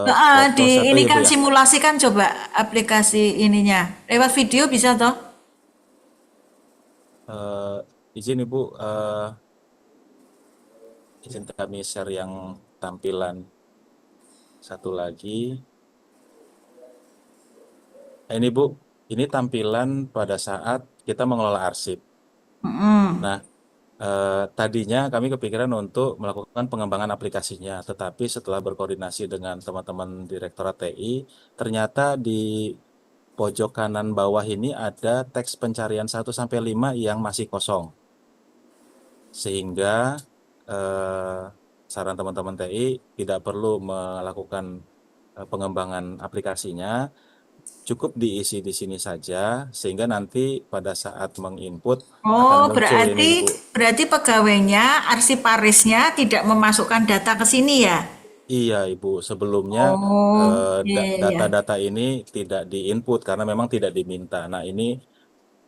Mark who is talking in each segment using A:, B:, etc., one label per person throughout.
A: Di
B: foto satu
A: ini
B: ya Bu
A: kan
B: ya.
A: simulasikan coba aplikasi ininya. Lewat video bisa toh?
B: Eh, izin Ibu, izin kami share yang tampilan satu lagi. Ini Bu, ini tampilan pada saat kita mengelola arsip. Nah, tadinya kami kepikiran untuk melakukan pengembangan aplikasinya, tetapi setelah berkoordinasi dengan teman-teman Direktorat TI, ternyata di pojok kanan bawah ini ada teks pencarian 1 sampai 5 yang masih kosong. Sehingga eh, saran teman-teman TI tidak perlu melakukan pengembangan aplikasinya, cukup diisi di sini saja, sehingga nanti pada saat menginput akan
A: Oh,
B: muncul ini
A: berarti
B: Bu.
A: berarti pegawainya, arsiparisnya tidak memasukkan data ke sini ya?
B: Iya, Ibu. Sebelumnya
A: Oh, iya iya iya.
B: data-data ini tidak diinput karena memang tidak diminta. Nah, ini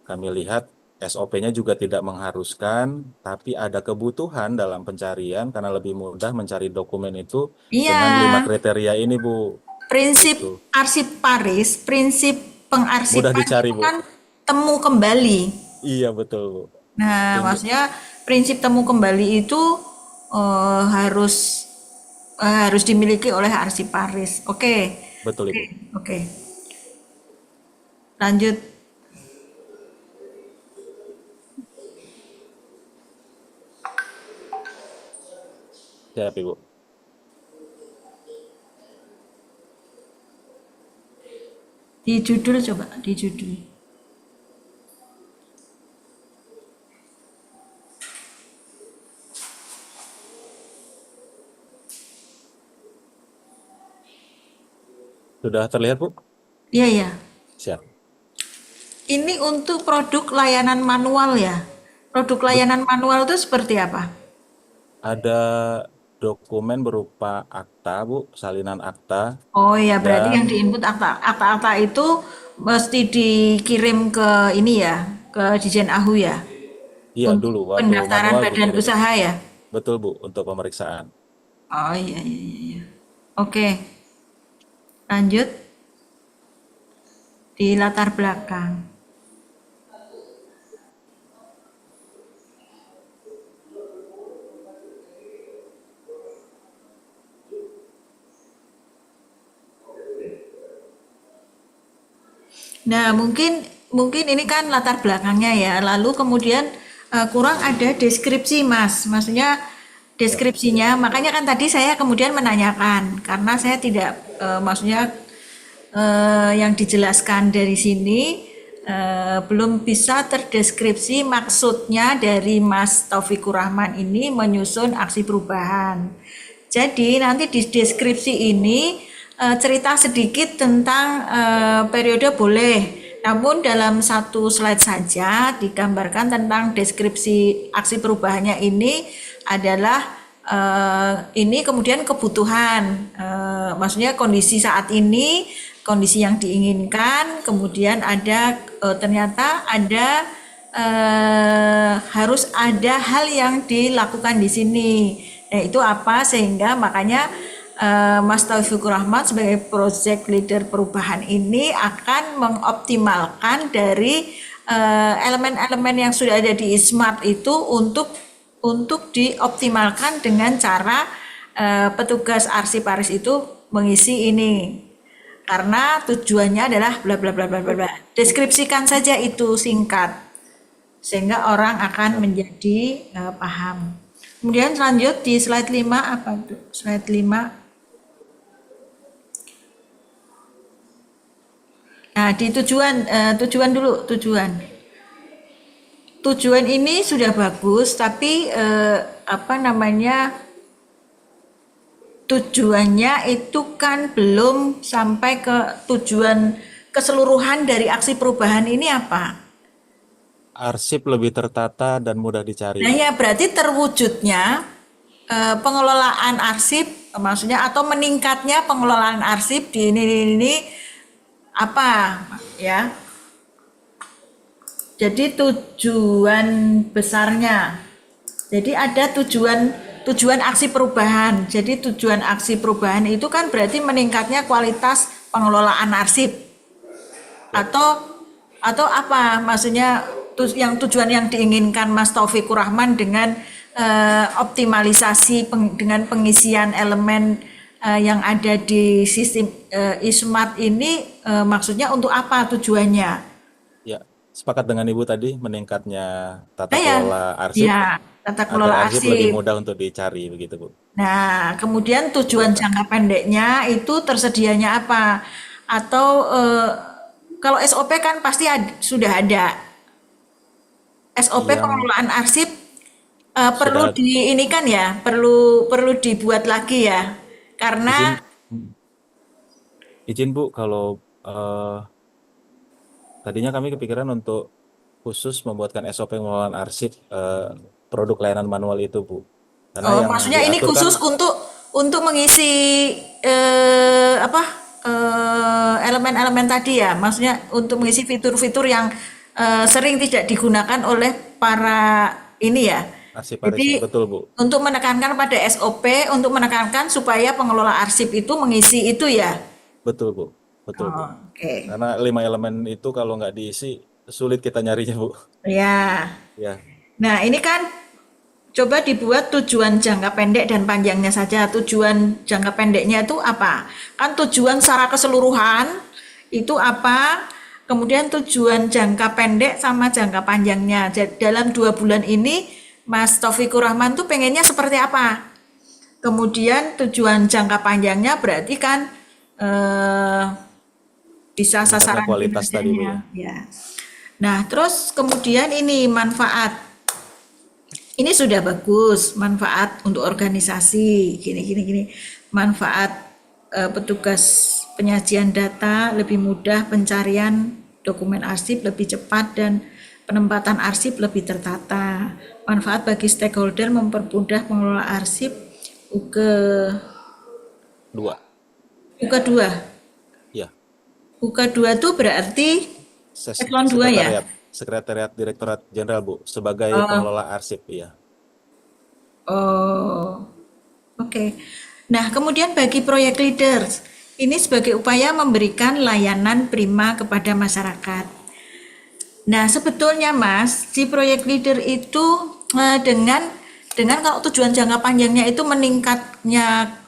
B: kami lihat SOP-nya juga tidak mengharuskan, tapi ada kebutuhan dalam pencarian karena lebih mudah mencari dokumen itu
A: Iya,
B: dengan 5 kriteria ini, Bu.
A: prinsip
B: Gitu.
A: arsiparis, prinsip
B: Mudah
A: pengarsipan
B: dicari,
A: itu
B: Bu.
A: kan temu kembali.
B: Iya, betul, Bu.
A: Nah,
B: Sehingga,
A: maksudnya prinsip temu kembali itu harus dimiliki oleh arsiparis. Oke,
B: betul,
A: oke,
B: Ibu.
A: oke. Lanjut.
B: Siap, Ibu.
A: Di judul coba, di judul.
B: Sudah terlihat, Bu?
A: Iya, iya.
B: Siap.
A: Ini untuk produk layanan manual ya. Produk
B: Bet-
A: layanan manual itu seperti apa?
B: ada dokumen berupa akta, Bu, salinan akta,
A: Oh ya, berarti
B: dan
A: yang diinput akta-akta itu mesti dikirim ke ini ya, ke Dijen Ahu ya,
B: iya
A: untuk
B: dulu waktu
A: pendaftaran
B: manual
A: badan
B: dikirim, Bu.
A: usaha ya.
B: Betul, Bu, untuk pemeriksaan.
A: Oh iya, iya, iya, iya. Oke, lanjut di latar belakang. Nah, mungkin mungkin ini kan latar belakangnya ya. Lalu kemudian kurang ada deskripsi, Mas. Maksudnya
B: Ya,
A: deskripsinya, makanya kan tadi saya kemudian menanyakan karena saya tidak maksudnya yang dijelaskan dari sini belum bisa terdeskripsi maksudnya dari Mas Taufikur Rahman ini menyusun aksi perubahan. Jadi nanti di deskripsi ini cerita sedikit tentang periode boleh, namun dalam satu slide saja digambarkan tentang deskripsi aksi perubahannya ini adalah ini kemudian kebutuhan, maksudnya kondisi saat ini, kondisi yang diinginkan, kemudian ada ternyata ada harus ada hal yang dilakukan di sini. Nah, itu apa sehingga makanya Mas Taufikur Rahman sebagai project leader perubahan ini akan mengoptimalkan dari elemen-elemen yang sudah ada di Smart itu untuk dioptimalkan dengan cara petugas arsiparis itu mengisi ini karena tujuannya adalah bla bla bla bla bla bla. Deskripsikan saja itu singkat sehingga orang akan
B: siap.
A: menjadi paham. Kemudian lanjut di slide 5 apa itu? Slide 5. Nah, di tujuan dulu, tujuan. Tujuan ini sudah bagus tapi apa namanya? Tujuannya itu kan belum sampai ke tujuan keseluruhan dari aksi perubahan ini apa?
B: Arsip lebih tertata dan mudah dicari,
A: Nah
B: Bu.
A: ya berarti terwujudnya pengelolaan arsip, maksudnya atau meningkatnya pengelolaan arsip di ini apa ya? Jadi tujuan besarnya. Jadi ada tujuan tujuan aksi perubahan. Jadi tujuan aksi perubahan itu kan berarti meningkatnya kualitas pengelolaan arsip atau apa maksudnya yang tujuan yang diinginkan Mas Taufikur Rahman dengan optimalisasi dengan pengisian elemen yang ada di sistem e-smart ini maksudnya untuk apa tujuannya?
B: Ya, sepakat dengan Ibu tadi meningkatnya tata
A: Ya,
B: kelola arsip
A: ya, tata
B: agar
A: kelola
B: arsip lebih
A: arsip.
B: mudah untuk dicari begitu, Bu.
A: Nah, kemudian tujuan
B: Ditemukan.
A: jangka pendeknya itu tersedianya apa? Atau kalau SOP kan pasti sudah ada. SOP
B: Yang
A: pengelolaan arsip perlu
B: sudah
A: ini kan ya, perlu dibuat lagi ya.
B: izin
A: Karena
B: izin Bu, kalau tadinya kami kepikiran untuk khusus membuatkan SOP pengelolaan arsip produk layanan manual itu, Bu. Karena yang
A: maksudnya ini
B: diatur kan
A: khusus untuk mengisi apa elemen-elemen tadi ya. Maksudnya untuk mengisi fitur-fitur yang sering tidak digunakan oleh para ini ya.
B: arsip
A: Jadi
B: betul, Bu.
A: untuk menekankan pada SOP, untuk menekankan supaya pengelola arsip itu mengisi itu ya.
B: Betul, Bu. Betul, Bu.
A: Oke.
B: Karena 5 elemen itu kalau nggak diisi sulit kita nyarinya, Bu.
A: Ya.
B: Ya,
A: Nah, ini kan coba dibuat tujuan jangka pendek dan panjangnya saja. Tujuan jangka pendeknya itu apa? Kan tujuan secara keseluruhan itu apa? Kemudian tujuan jangka pendek sama jangka panjangnya. Dalam 2 bulan ini, Mas Taufikur Rahman tuh pengennya seperti apa? Kemudian tujuan jangka panjangnya berarti kan eh, bisa
B: meningkatnya
A: sasaran
B: kualitas tadi, Bu, ya.
A: kinerjanya. Ya. Nah, terus kemudian ini manfaat. Ini sudah bagus, manfaat untuk organisasi, gini. Manfaat petugas penyajian data lebih mudah, pencarian dokumen arsip lebih cepat, dan penempatan arsip lebih tertata. Manfaat bagi stakeholder mempermudah pengelola arsip.
B: Dua.
A: UK2.
B: Ya,
A: UK2 itu berarti eselon 2 ya?
B: Sekretariat Direktorat Jenderal, Bu, sebagai pengelola arsip, ya.
A: Oh, oke. Nah, kemudian bagi proyek leaders, ini sebagai upaya memberikan layanan prima kepada masyarakat. Nah, sebetulnya Mas, si proyek leader itu dengan kalau tujuan jangka panjangnya itu meningkatnya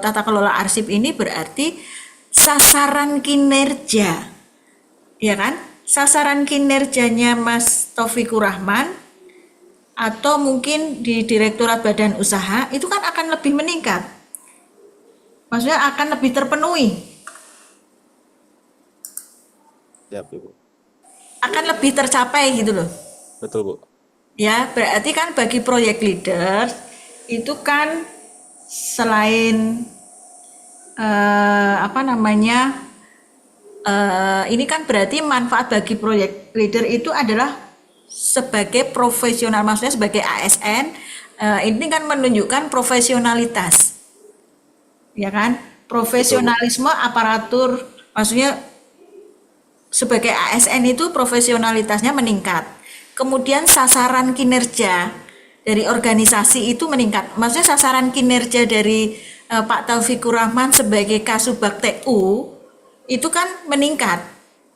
A: tata kelola arsip ini berarti sasaran kinerja, ya kan? Sasaran kinerjanya Mas Taufikur Rahman atau mungkin di Direktorat Badan Usaha itu kan akan lebih meningkat. Maksudnya akan lebih terpenuhi,
B: Siap, Ibu.
A: akan lebih tercapai gitu loh.
B: Betul, Bu.
A: Ya, berarti kan bagi proyek leader itu kan selain apa namanya ini kan berarti manfaat bagi proyek leader itu adalah sebagai profesional, maksudnya sebagai ASN ini kan menunjukkan profesionalitas, ya kan? Profesionalisme aparatur, maksudnya sebagai ASN itu profesionalitasnya meningkat. Kemudian sasaran kinerja dari organisasi itu meningkat. Maksudnya sasaran kinerja dari Pak Taufikur Rahman sebagai Kasubag TU itu kan meningkat.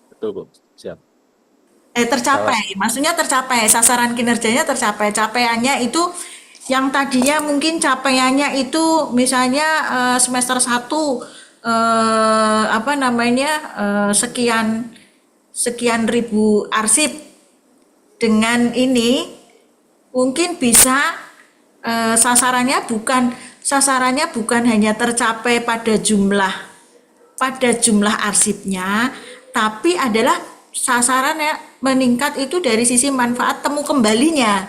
B: Betul, Bu. Siap.
A: Tercapai, maksudnya tercapai, sasaran kinerjanya tercapai. Capaiannya itu yang tadinya mungkin capaiannya itu misalnya semester 1 apa namanya sekian ribu arsip, dengan ini mungkin bisa sasarannya bukan hanya tercapai pada jumlah arsipnya, tapi adalah sasarannya meningkat itu dari sisi manfaat temu kembalinya.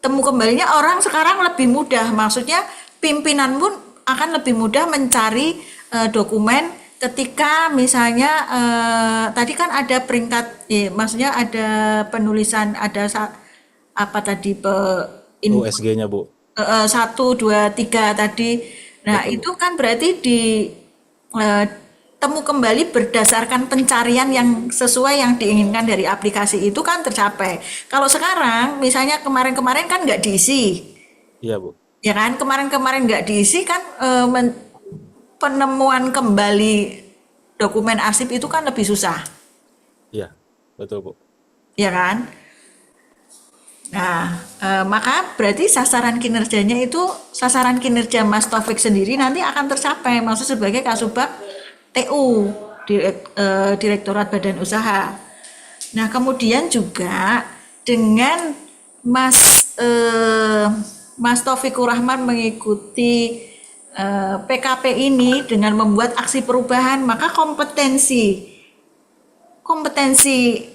A: Temu kembalinya orang sekarang lebih mudah, maksudnya pimpinan pun akan lebih mudah mencari dokumen ketika misalnya tadi kan ada peringkat, maksudnya ada penulisan, ada apa tadi
B: USG-nya, Bu.
A: 1, 2, 3 tadi. Nah,
B: Betul, Bu.
A: itu kan berarti di temu kembali berdasarkan pencarian yang sesuai yang diinginkan dari aplikasi itu kan tercapai. Kalau sekarang misalnya kemarin-kemarin kan nggak diisi.
B: Iya, Bu.
A: Ya kan, kemarin-kemarin nggak diisi kan, penemuan kembali dokumen arsip itu kan lebih susah,
B: Iya, betul, Bu.
A: ya kan? Nah, maka berarti sasaran kinerjanya itu, sasaran kinerja Mas Taufik sendiri nanti akan tercapai, maksud sebagai Kasubag TU, Direktorat Badan Usaha. Nah, kemudian juga dengan Mas Mas Taufikur Rahman mengikuti PKP ini dengan membuat aksi perubahan, maka kompetensi kompetensi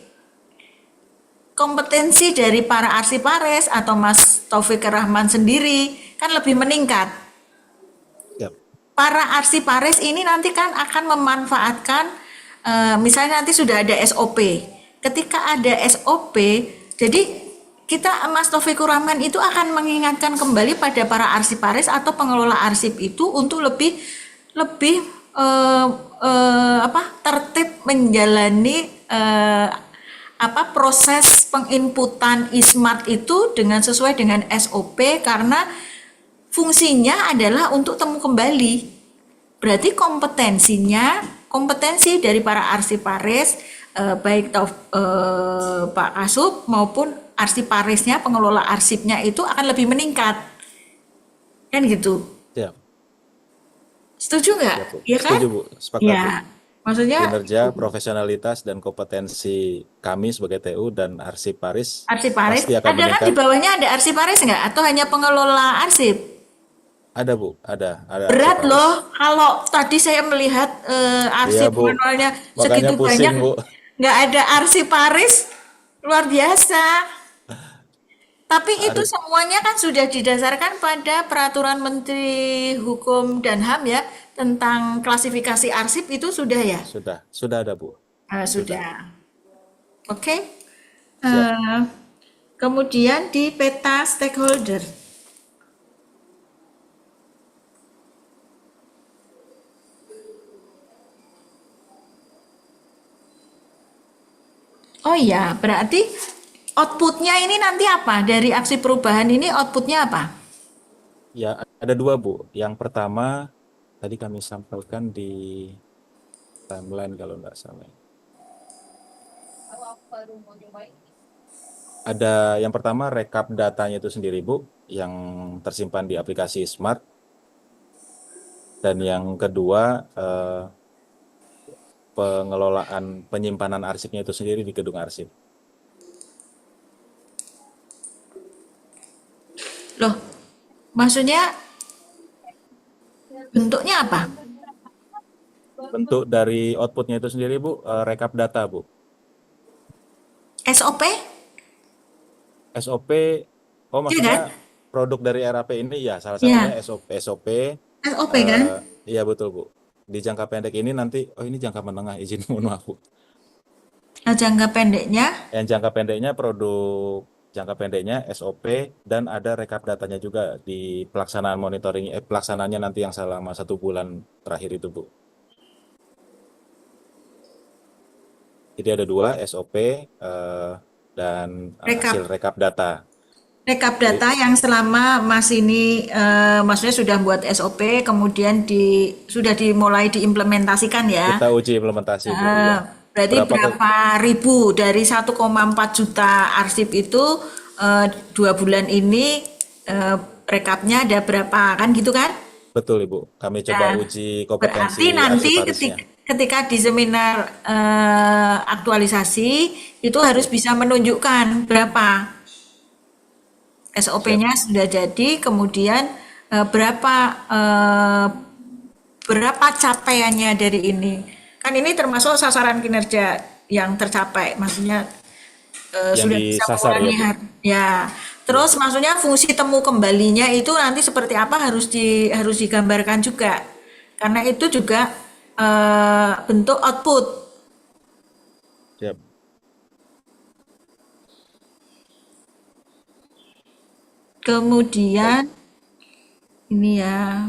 A: kompetensi dari para arsipares atau Mas Taufikur Rahman sendiri kan lebih meningkat.
B: Yap.
A: Para arsipares ini nanti kan akan memanfaatkan, misalnya nanti sudah ada SOP. Ketika ada SOP, jadi kita Mas Taufikur Rahman itu akan mengingatkan kembali pada para arsipares atau pengelola arsip itu untuk lebih lebih tertib menjalani proses penginputan ISMART itu dengan sesuai dengan SOP, karena fungsinya adalah untuk temu kembali. Berarti kompetensi dari para arsipares, baik Pak Kasub maupun arsiparesnya, pengelola arsipnya itu akan lebih meningkat. Kan gitu.
B: Siap.
A: Setuju nggak?
B: Siap, Bu.
A: Iya kan?
B: Setuju, Bu. Sepakat, Bu.
A: Ya. Maksudnya
B: Kinerja, profesionalitas, dan kompetensi kami sebagai TU dan arsiparis
A: arsipares,
B: pasti akan
A: ada kan di
B: meningkat.
A: bawahnya ada arsipares nggak? Atau hanya pengelola arsip?
B: Ada, Bu. Ada
A: Berat
B: arsiparis.
A: loh, kalau tadi saya melihat
B: Iya,
A: arsip
B: Bu.
A: manualnya
B: Makanya
A: segitu
B: pusing,
A: banyak,
B: Bu.
A: nggak ada arsiparis, luar biasa. Tapi itu
B: Ar-
A: semuanya kan sudah didasarkan pada Peraturan Menteri Hukum dan HAM ya, tentang klasifikasi arsip itu sudah ya?
B: sudah ada, Bu. Sudah.
A: Sudah. Oke.
B: Siap.
A: Eh, Kemudian di peta stakeholder. Oh iya, berarti outputnya ini nanti apa? Dari aksi perubahan ini outputnya apa?
B: Ya, ada dua, Bu. Yang pertama, tadi kami sampaikan di timeline kalau nggak salah. Ada yang pertama rekap datanya itu sendiri, Bu, yang tersimpan di aplikasi Smart. Dan yang kedua, pengelolaan penyimpanan arsipnya itu sendiri di gedung arsip.
A: Loh, maksudnya bentuknya apa?
B: Bentuk dari outputnya itu sendiri, Bu, rekap data, Bu.
A: SOP?
B: SOP, oh
A: Iya kan?
B: maksudnya produk dari RAP ini ya salah satunya
A: Ya,
B: SOP,
A: SOP kan?
B: iya betul, Bu. Di jangka pendek ini nanti, oh ini jangka menengah, izin mohon maaf, Bu.
A: Nah, jangka pendeknya,
B: Yang jangka pendeknya produk jangka pendeknya SOP dan ada rekap datanya juga di pelaksanaan monitoring, pelaksanaannya nanti yang selama 1 bulan terakhir itu, Bu. Jadi ada dua SOP dan
A: rekap
B: hasil rekap data.
A: rekap
B: Jadi
A: data yang selama Mas ini maksudnya sudah buat SOP, kemudian sudah dimulai diimplementasikan ya.
B: kita uji implementasi, Bu. Iya.
A: Berarti
B: Berapa ke
A: berapa ribu dari 1,4 juta arsip itu, 2 bulan ini rekapnya ada berapa kan gitu kan?
B: Betul, Ibu. Kami coba
A: Nah,
B: uji
A: berarti
B: kompetensi
A: nanti
B: arsiparisnya.
A: ketika di seminar aktualisasi itu harus bisa menunjukkan berapa
B: Siap.
A: SOP-nya sudah jadi, kemudian berapa berapa capaiannya dari ini. Kan ini termasuk sasaran kinerja yang tercapai, maksudnya
B: Yang
A: sudah bisa
B: disasar ya,
A: mengurangi
B: Bu.
A: ya.
B: Ya.
A: Terus maksudnya fungsi temu kembalinya itu nanti seperti apa harus digambarkan juga. Karena itu juga bentuk output.
B: Siap. Baik.
A: Kemudian ini ya.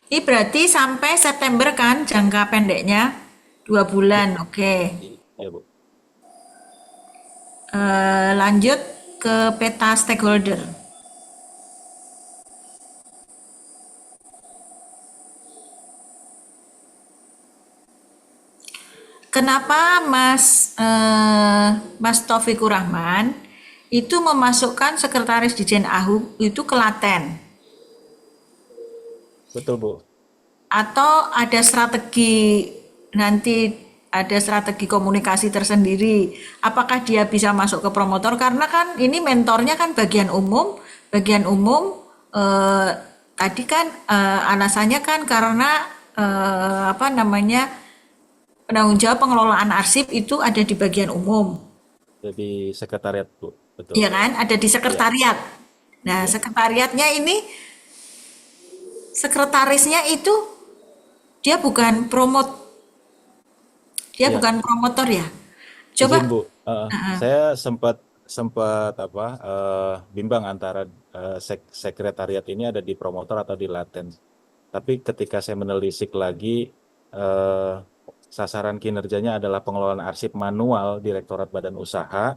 A: Ini berarti sampai September kan jangka pendeknya 2 bulan, oke.
B: Ya, Bu.
A: Lanjut ke peta stakeholder. kenapa Mas Taufikur Rahman itu memasukkan sekretaris Ditjen AHU itu ke Klaten?
B: Betul, Bu.
A: Atau ada strategi, nanti ada strategi komunikasi tersendiri? Apakah dia bisa masuk ke promotor? Karena kan ini mentornya kan bagian umum tadi kan alasannya kan karena penanggung jawab pengelolaan arsip itu ada di bagian umum,
B: Jadi sekretariat, Bu. Betul.
A: iya kan? Ada di
B: Ya,
A: sekretariat. Nah,
B: ya.
A: sekretariatnya ini, sekretarisnya itu dia bukan
B: Ya,
A: promotor ya.
B: izin,
A: Coba,
B: Bu. Saya sempat sempat bimbang antara sekretariat ini ada di promotor atau di Laten. Tapi ketika saya menelisik lagi, eh, sasaran kinerjanya adalah pengelolaan arsip manual Direktorat Badan Usaha.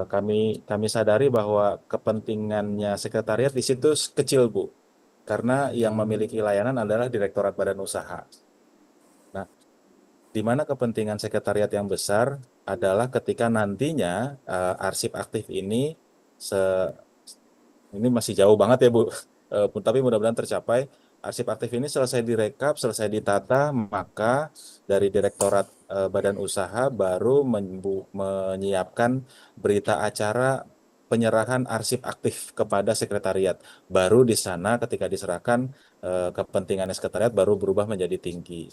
B: Kami sadari bahwa kepentingannya sekretariat di situ kecil, Bu, karena yang memiliki layanan adalah Direktorat Badan Usaha. Nah, di mana kepentingan sekretariat yang besar adalah ketika nantinya arsip aktif ini ini masih jauh banget ya, Bu. Tapi mudah-mudahan tercapai. Arsip aktif ini selesai direkap, selesai ditata, maka dari Direktorat Badan Usaha baru menyiapkan berita acara penyerahan arsip aktif kepada sekretariat. Baru di sana ketika diserahkan, kepentingan sekretariat baru berubah menjadi tinggi.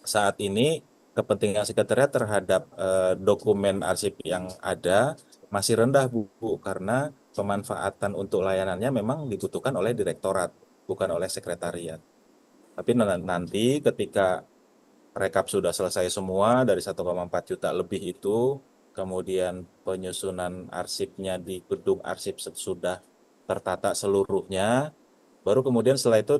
B: Saat ini kepentingan sekretariat terhadap dokumen arsip yang ada masih rendah, Bu, karena pemanfaatan untuk layanannya memang dibutuhkan oleh direktorat, bukan oleh sekretariat. Tapi nanti ketika rekap sudah selesai semua dari 1,4 juta lebih itu, kemudian penyusunan arsipnya di gedung arsip sudah tertata seluruhnya, baru kemudian setelah itu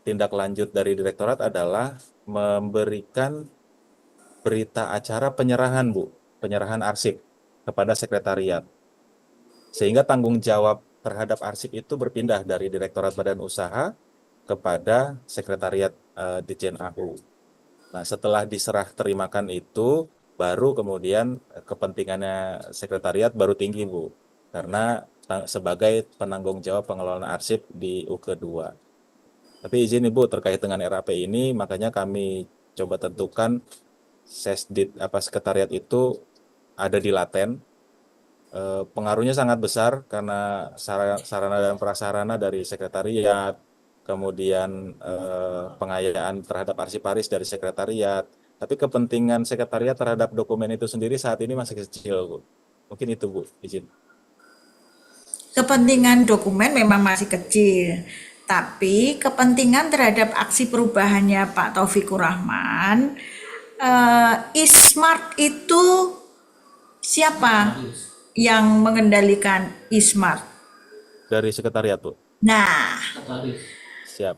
B: tindak lanjut dari direktorat adalah memberikan berita acara penyerahan, Bu, penyerahan arsip kepada sekretariat. Sehingga tanggung jawab terhadap arsip itu berpindah dari Direktorat Badan Usaha kepada sekretariat Ditjen AHU. Nah, setelah diserah terimakan itu, baru kemudian kepentingannya sekretariat baru tinggi, Bu, karena sebagai penanggung jawab pengelolaan arsip di UK2. Tapi izin Ibu terkait dengan RAP ini, makanya kami coba tentukan Sesdit sekretariat itu ada di Laten. Pengaruhnya sangat besar karena sarana dan prasarana dari sekretariat, kemudian pengayaan terhadap arsiparis dari sekretariat. Tapi kepentingan sekretariat terhadap dokumen itu sendiri saat ini masih kecil, Bu. Mungkin itu, Bu, izin.
A: kepentingan dokumen memang masih kecil, tapi kepentingan terhadap aksi perubahannya Pak Taufikur Rahman, e-smart itu siapa yang mengendalikan e-smart?
B: Dari sekretariat, Bu.
A: Nah,
B: Siap.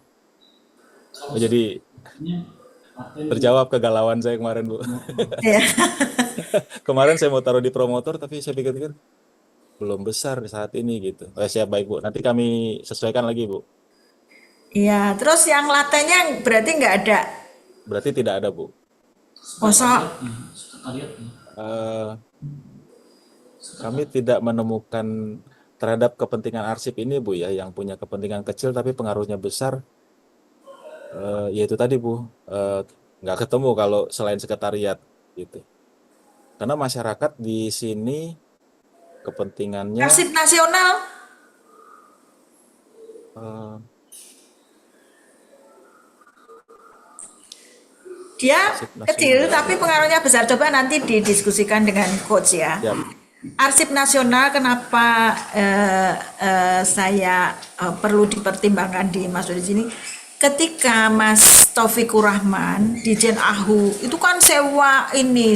B: Jadi terjawab kegalauan saya kemarin, Bu.
A: ya.
B: Kemarin saya mau taruh di promotor, tapi saya pikir-pikir belum besar saat ini gitu. Siap, baik, Bu. Nanti kami sesuaikan lagi, Bu.
A: Ya, terus yang latennya berarti nggak ada.
B: Berarti tidak ada, Bu.
A: Kosong.
B: Eh, Kami tidak menemukan terhadap kepentingan arsip ini, Bu, ya, yang punya kepentingan kecil tapi pengaruhnya besar. Yaitu tadi, Bu, nggak ketemu kalau selain sekretariat gitu. Karena masyarakat di sini kepentingannya
A: Arsip nasional,
B: eh,
A: dia
B: arsip
A: kecil
B: nasional.
A: tapi pengaruhnya besar. Coba nanti didiskusikan dengan coach ya.
B: Siap.
A: Arsip nasional kenapa saya perlu dipertimbangkan dimasuk di sini? Ketika Mas Taufikur Rahman Ditjen AHU itu kan sewa ini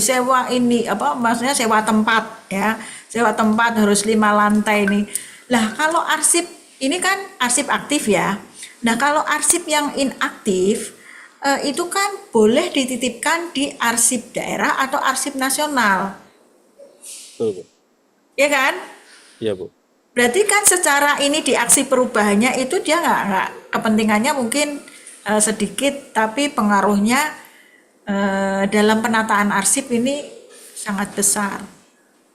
A: maksudnya sewa tempat ya, sewa tempat harus 5 lantai ini. Lah kalau arsip ini kan arsip aktif ya. Nah kalau arsip yang inaktif itu kan boleh dititipkan di arsip daerah atau arsip nasional,
B: Betul, Bu.
A: ya kan?
B: Iya, Bu.
A: Berarti kan secara ini di aksi perubahannya itu dia nggak kepentingannya mungkin sedikit, tapi pengaruhnya dalam penataan arsip ini sangat besar.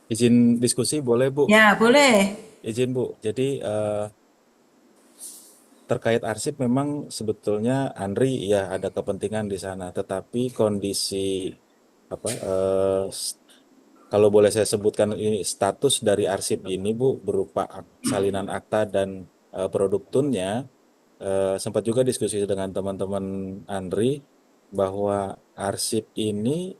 B: Izin diskusi boleh Bu?
A: Ya, boleh.
B: Izin Bu. Jadi terkait arsip memang sebetulnya Andri ya ada kepentingan di sana, tetapi kondisi apa kalau boleh saya sebutkan ini status dari arsip ini Bu berupa salinan akta dan produk tunnya, sempat juga diskusi dengan teman-teman Andri bahwa arsip ini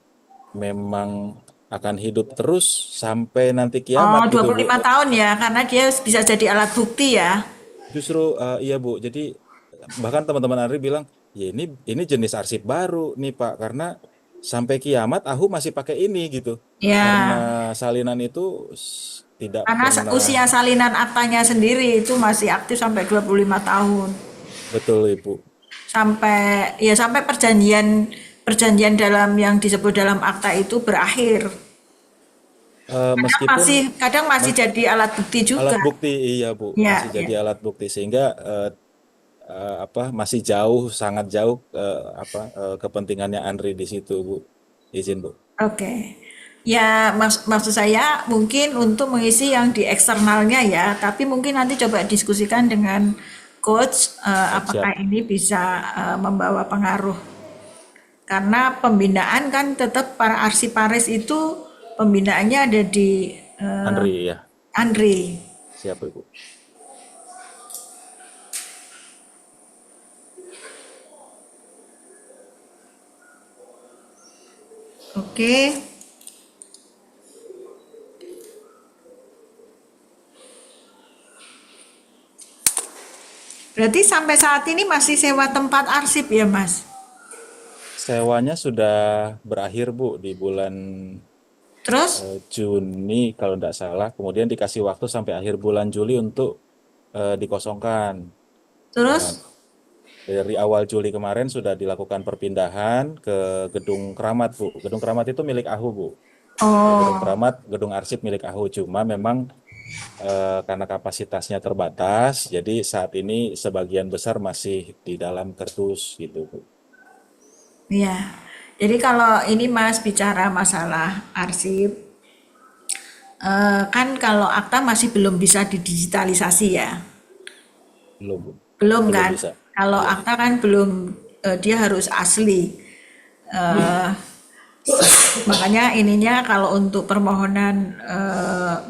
B: memang akan hidup terus sampai nanti
A: Oh,
B: kiamat gitu Bu.
A: 25 tahun ya, karena dia bisa jadi alat bukti ya.
B: Justru iya Bu, jadi bahkan teman-teman Andri bilang, ya ini jenis arsip baru nih Pak, karena sampai kiamat aku masih pakai ini gitu. Karena
A: Ya,
B: salinan itu tidak
A: karena
B: pernah
A: usia salinan aktanya sendiri itu masih aktif sampai 25 tahun.
B: betul Ibu.
A: Sampai perjanjian perjanjian dalam yang disebut dalam akta itu berakhir.
B: Meskipun
A: Kadang masih
B: mas-
A: jadi alat bukti juga.
B: alat bukti iya Bu,
A: Ya,
B: masih
A: ya.
B: jadi alat bukti sehingga masih jauh sangat jauh kepentingannya Andri di situ Bu. Izin Bu.
A: Oke. Ya, maksud saya mungkin untuk mengisi yang di eksternalnya ya, tapi mungkin nanti coba diskusikan dengan coach
B: Siap-siap.
A: apakah ini bisa membawa pengaruh. Karena pembinaan kan tetap para arsiparis itu pembinaannya ada di
B: Andri ya.
A: Andri.
B: Siap Ibu.
A: Oke. Berarti sampai saat ini masih sewa tempat arsip ya, Mas?
B: Sewanya sudah berakhir Bu di bulan
A: Terus,
B: Juni kalau tidak salah. Kemudian dikasih waktu sampai akhir bulan Juli untuk dikosongkan. Nah,
A: terus,
B: dari awal Juli kemarin sudah dilakukan perpindahan ke Gedung Keramat Bu. Gedung Keramat itu milik AHU Bu. Gedung
A: oh,
B: Keramat, Gedung Arsip milik AHU. Cuma memang karena kapasitasnya terbatas, jadi saat ini sebagian besar masih di dalam kardus gitu Bu.
A: ya. Jadi kalau ini Mas bicara masalah arsip, kan kalau akta masih belum bisa didigitalisasi ya.
B: Belum Bu.
A: Belum
B: Belum
A: kan?
B: bisa.
A: Kalau
B: Iya.
A: akta kan belum, dia harus asli. Eh, Makanya ininya kalau untuk permohonan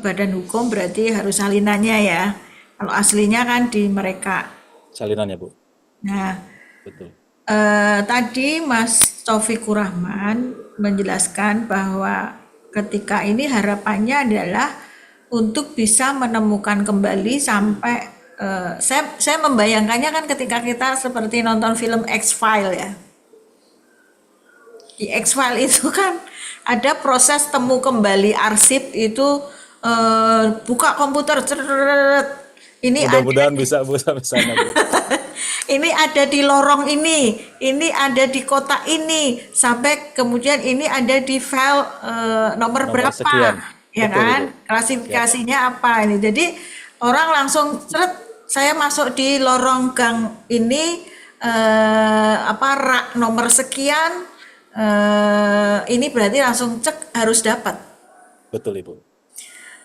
A: badan hukum berarti harus salinannya ya. Kalau aslinya kan di mereka.
B: Salinannya Bu.
A: Nah,
B: Betul.
A: tadi Mas Taufikur Rahman menjelaskan bahwa ketika ini harapannya adalah untuk bisa menemukan kembali sampai saya membayangkannya kan ketika kita seperti nonton film X-File ya. Di X-File itu kan ada proses temu kembali arsip itu buka komputer ceret, ini ada
B: Mudah-mudahan bisa Bu sampai sana Bu.
A: ini ada di lorong ini ada di kota ini, sampai kemudian ini ada di file nomor
B: Nomor
A: berapa,
B: sekian.
A: ya
B: Betul Ibu.
A: kan?
B: Siap.
A: Klasifikasinya apa ini. Jadi orang langsung seret, saya masuk di lorong gang ini rak nomor sekian, ini berarti langsung cek harus dapat.
B: Betul Ibu.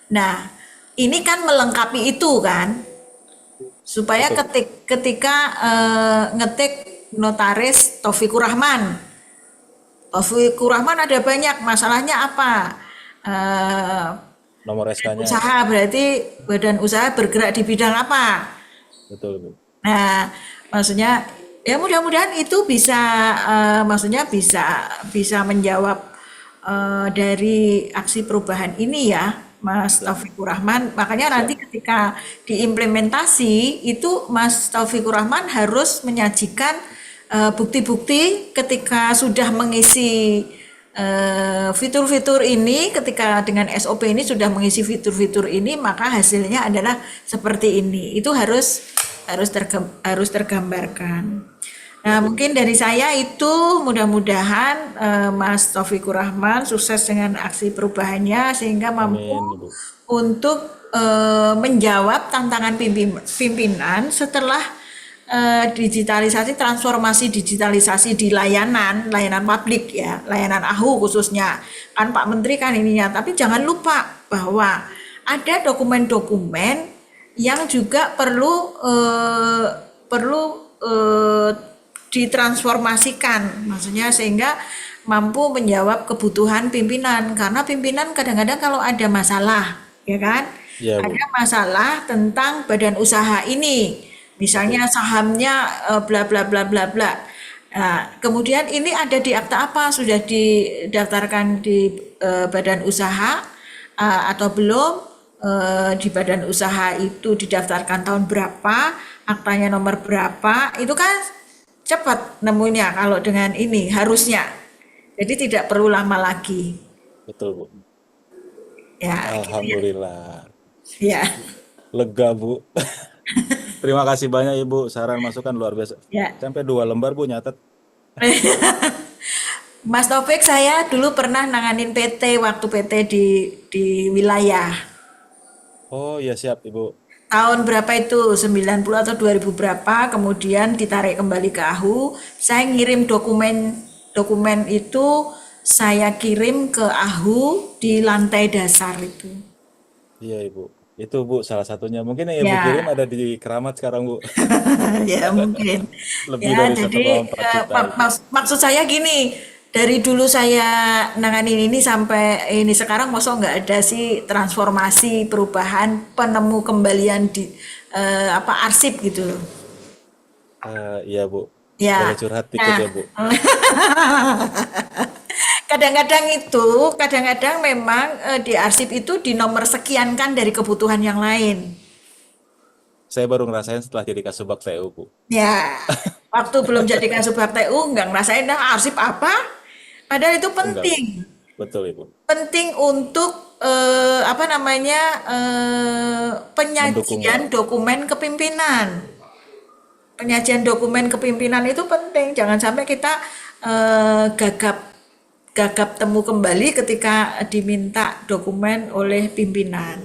A: Nah, ini kan melengkapi itu kan, supaya
B: Betul.
A: ketika ngetik notaris Taufikur Rahman. Taufikur Rahman ada banyak, masalahnya apa? Eh,
B: Nomor SK-nya.
A: Usaha berarti badan usaha bergerak di bidang apa?
B: Betul Ibu.
A: Nah, maksudnya ya mudah-mudahan itu bisa maksudnya bisa menjawab dari aksi perubahan ini ya, Mas
B: Siap.
A: Taufikur Rahman. Makanya
B: Siap.
A: nanti ketika diimplementasi itu Mas Taufikur Rahman harus menyajikan bukti-bukti ketika sudah mengisi fitur-fitur ini, ketika dengan SOP ini sudah mengisi fitur-fitur ini, maka hasilnya adalah seperti ini. Itu harus tergambarkan. Nah,
B: Siap Ibu.
A: mungkin dari saya itu mudah-mudahan Mas Taufikur Rahman sukses dengan aksi perubahannya sehingga mampu
B: Amin Ibu.
A: untuk menjawab tantangan pimpinan setelah digitalisasi, transformasi digitalisasi di layanan publik ya, layanan AHU khususnya. Kan Pak Menteri kan ininya, tapi jangan lupa bahwa ada dokumen-dokumen yang juga perlu ditransformasikan, maksudnya sehingga mampu menjawab kebutuhan pimpinan, karena pimpinan kadang-kadang kalau ada masalah, ya kan,
B: Iya, Bu.
A: ada masalah tentang badan usaha ini, misalnya sahamnya bla bla bla bla bla. Nah, kemudian ini ada di akta apa, sudah didaftarkan di badan usaha atau belum, di badan usaha itu didaftarkan tahun berapa, aktanya nomor berapa, itu kan cepat nemunya kalau dengan ini harusnya. Jadi tidak perlu lama lagi.
B: Betul, Bu.
A: Ya, gitu ya.
B: Alhamdulillah.
A: Ya,
B: Lega, Bu. Terima kasih banyak, Ibu. Saran masukan luar biasa.
A: ya.
B: Sampai 2 lembar, Bu, nyatet.
A: Mas Taufik, saya dulu pernah nanganin PT waktu PT di wilayah.
B: Oh, ya siap, Ibu.
A: Tahun berapa itu? 90 atau 2000 berapa? Kemudian ditarik kembali ke AHU. Saya ngirim dokumen itu, saya kirim ke AHU di lantai dasar itu.
B: Iya, Ibu. Itu, Bu, salah satunya. Mungkin yang Ibu kirim
A: Ya,
B: ada di Keramat sekarang, Bu.
A: ya mungkin.
B: Lebih
A: Ya,
B: dari
A: jadi
B: 1,4 juta itu.
A: maksud saya gini, dari dulu saya nanganin ini sampai ini sekarang, masa nggak ada sih transformasi, perubahan, penemu kembalian di arsip gitu loh.
B: Iya, Bu. Boleh
A: Ya,
B: curhat dikit
A: nah
B: ya, Bu.
A: kadang-kadang memang di arsip itu di nomor sekian kan dari kebutuhan yang lain.
B: Saya baru ngerasain setelah jadi Kasubag TU, Bu.
A: Ya, waktu belum jadi Kasubag TU nggak ngerasain dah arsip apa. Padahal itu
B: Enggak, Bu.
A: penting,
B: Betul, Ibu.
A: penting untuk apa namanya
B: Mendukung ya.
A: penyajian dokumen kepimpinan. Penyajian dokumen kepimpinan itu penting. Jangan sampai kita gagap gagap temu kembali ketika diminta dokumen oleh pimpinan.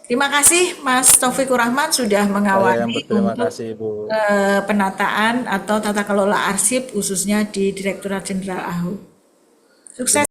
A: Terima kasih Mas Taufikur Rahman sudah
B: Saya yang
A: mengawali
B: berterima
A: untuk
B: kasih, Bu.
A: penataan atau tata kelola arsip khususnya di Direktorat Jenderal AHU. Sukses.
B: Terima